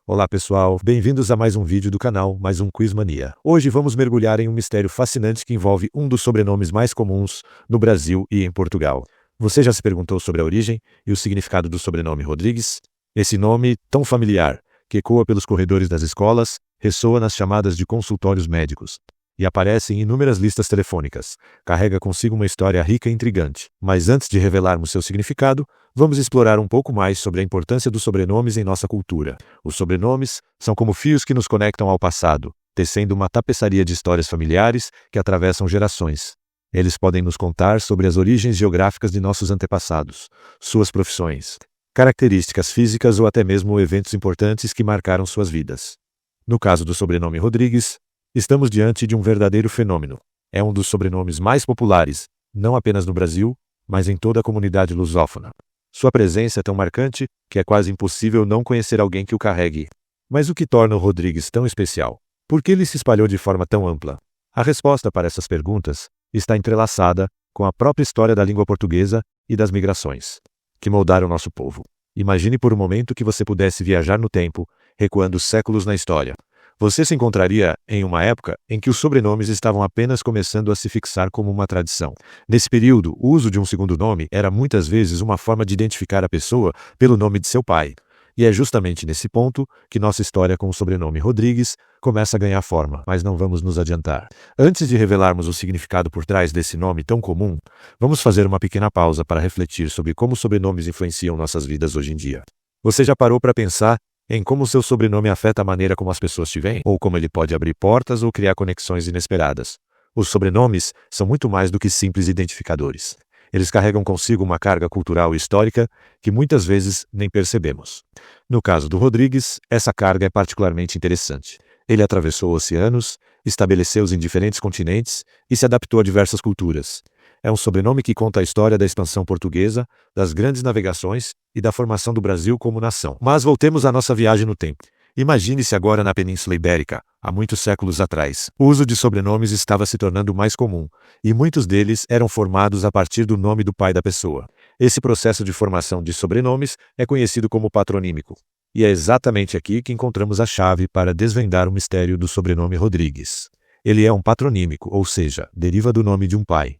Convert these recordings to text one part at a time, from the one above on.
Olá pessoal, bem-vindos a mais um vídeo do canal, mais um Quiz Mania. Hoje vamos mergulhar em um mistério fascinante que envolve um dos sobrenomes mais comuns no Brasil e em Portugal. Você já se perguntou sobre a origem e o significado do sobrenome Rodrigues? Esse nome, tão familiar, que ecoa pelos corredores das escolas, ressoa nas chamadas de consultórios médicos e aparece em inúmeras listas telefônicas. Carrega consigo uma história rica e intrigante. Mas antes de revelarmos seu significado, vamos explorar um pouco mais sobre a importância dos sobrenomes em nossa cultura. Os sobrenomes são como fios que nos conectam ao passado, tecendo uma tapeçaria de histórias familiares que atravessam gerações. Eles podem nos contar sobre as origens geográficas de nossos antepassados, suas profissões, características físicas ou até mesmo eventos importantes que marcaram suas vidas. No caso do sobrenome Rodrigues, estamos diante de um verdadeiro fenômeno. É um dos sobrenomes mais populares, não apenas no Brasil, mas em toda a comunidade lusófona. Sua presença é tão marcante que é quase impossível não conhecer alguém que o carregue. Mas o que torna o Rodrigues tão especial? Por que ele se espalhou de forma tão ampla? A resposta para essas perguntas está entrelaçada com a própria história da língua portuguesa e das migrações, que moldaram nosso povo. Imagine por um momento que você pudesse viajar no tempo, recuando séculos na história. Você se encontraria em uma época em que os sobrenomes estavam apenas começando a se fixar como uma tradição. Nesse período, o uso de um segundo nome era muitas vezes uma forma de identificar a pessoa pelo nome de seu pai. E é justamente nesse ponto que nossa história com o sobrenome Rodrigues começa a ganhar forma, mas não vamos nos adiantar. Antes de revelarmos o significado por trás desse nome tão comum, vamos fazer uma pequena pausa para refletir sobre como os sobrenomes influenciam nossas vidas hoje em dia. Você já parou para pensar em como seu sobrenome afeta a maneira como as pessoas te veem, ou como ele pode abrir portas ou criar conexões inesperadas? Os sobrenomes são muito mais do que simples identificadores. Eles carregam consigo uma carga cultural e histórica que muitas vezes nem percebemos. No caso do Rodrigues, essa carga é particularmente interessante. Ele atravessou oceanos, estabeleceu-se em diferentes continentes e se adaptou a diversas culturas. É um sobrenome que conta a história da expansão portuguesa, das grandes navegações e da formação do Brasil como nação. Mas voltemos à nossa viagem no tempo. Imagine-se agora na Península Ibérica, há muitos séculos atrás. O uso de sobrenomes estava se tornando mais comum, e muitos deles eram formados a partir do nome do pai da pessoa. Esse processo de formação de sobrenomes é conhecido como patronímico. E é exatamente aqui que encontramos a chave para desvendar o mistério do sobrenome Rodrigues. Ele é um patronímico, ou seja, deriva do nome de um pai.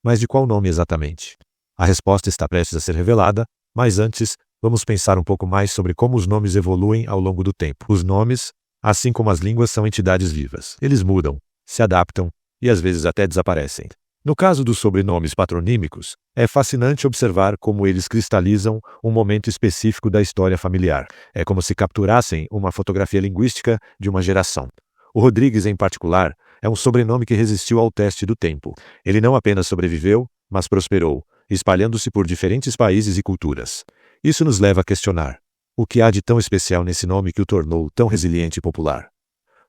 Mas de qual nome exatamente? A resposta está prestes a ser revelada, mas antes, vamos pensar um pouco mais sobre como os nomes evoluem ao longo do tempo. Os nomes, assim como as línguas, são entidades vivas. Eles mudam, se adaptam e às vezes até desaparecem. No caso dos sobrenomes patronímicos, é fascinante observar como eles cristalizam um momento específico da história familiar. É como se capturassem uma fotografia linguística de uma geração. O Rodrigues, em particular, é um sobrenome que resistiu ao teste do tempo. Ele não apenas sobreviveu, mas prosperou, espalhando-se por diferentes países e culturas. Isso nos leva a questionar: o que há de tão especial nesse nome que o tornou tão resiliente e popular?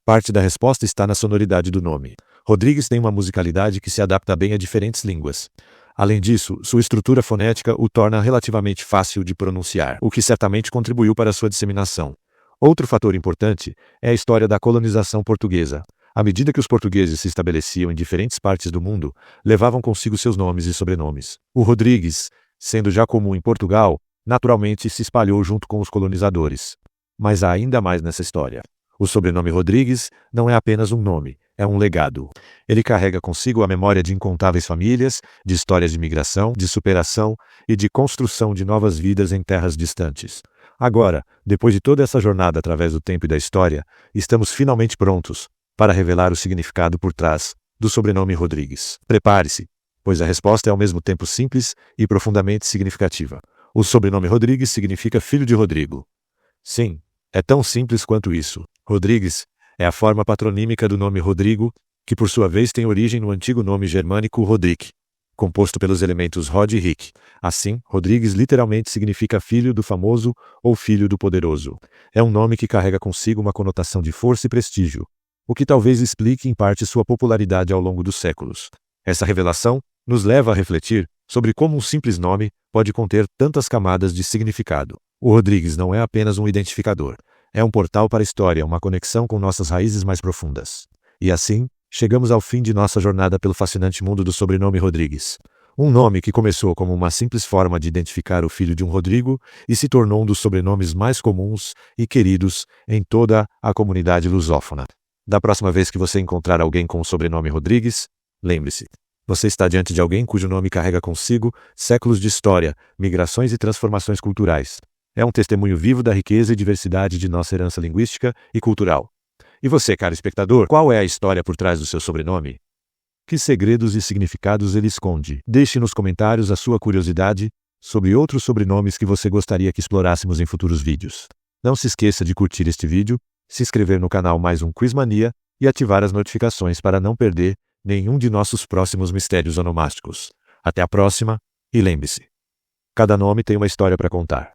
Parte da resposta está na sonoridade do nome. Rodrigues tem uma musicalidade que se adapta bem a diferentes línguas. Além disso, sua estrutura fonética o torna relativamente fácil de pronunciar, o que certamente contribuiu para sua disseminação. Outro fator importante é a história da colonização portuguesa. À medida que os portugueses se estabeleciam em diferentes partes do mundo, levavam consigo seus nomes e sobrenomes. O Rodrigues, sendo já comum em Portugal, naturalmente se espalhou junto com os colonizadores. Mas há ainda mais nessa história. O sobrenome Rodrigues não é apenas um nome, é um legado. Ele carrega consigo a memória de incontáveis famílias, de histórias de migração, de superação e de construção de novas vidas em terras distantes. Agora, depois de toda essa jornada através do tempo e da história, estamos finalmente prontos para revelar o significado por trás do sobrenome Rodrigues. Prepare-se, pois a resposta é ao mesmo tempo simples e profundamente significativa. O sobrenome Rodrigues significa filho de Rodrigo. Sim, é tão simples quanto isso. Rodrigues é a forma patronímica do nome Rodrigo, que por sua vez tem origem no antigo nome germânico Rodrik, composto pelos elementos Rod e Rik. Assim, Rodrigues literalmente significa filho do famoso ou filho do poderoso. É um nome que carrega consigo uma conotação de força e prestígio, o que talvez explique em parte sua popularidade ao longo dos séculos. Essa revelação nos leva a refletir sobre como um simples nome pode conter tantas camadas de significado. O Rodrigues não é apenas um identificador, é um portal para a história, uma conexão com nossas raízes mais profundas. E assim, chegamos ao fim de nossa jornada pelo fascinante mundo do sobrenome Rodrigues. Um nome que começou como uma simples forma de identificar o filho de um Rodrigo e se tornou um dos sobrenomes mais comuns e queridos em toda a comunidade lusófona. Da próxima vez que você encontrar alguém com o sobrenome Rodrigues, lembre-se, você está diante de alguém cujo nome carrega consigo séculos de história, migrações e transformações culturais. É um testemunho vivo da riqueza e diversidade de nossa herança linguística e cultural. E você, caro espectador, qual é a história por trás do seu sobrenome? Que segredos e significados ele esconde? Deixe nos comentários a sua curiosidade sobre outros sobrenomes que você gostaria que explorássemos em futuros vídeos. Não se esqueça de curtir este vídeo, se inscrever no canal Mais um Quizmania e ativar as notificações para não perder nenhum de nossos próximos mistérios onomásticos. Até a próxima e lembre-se, cada nome tem uma história para contar.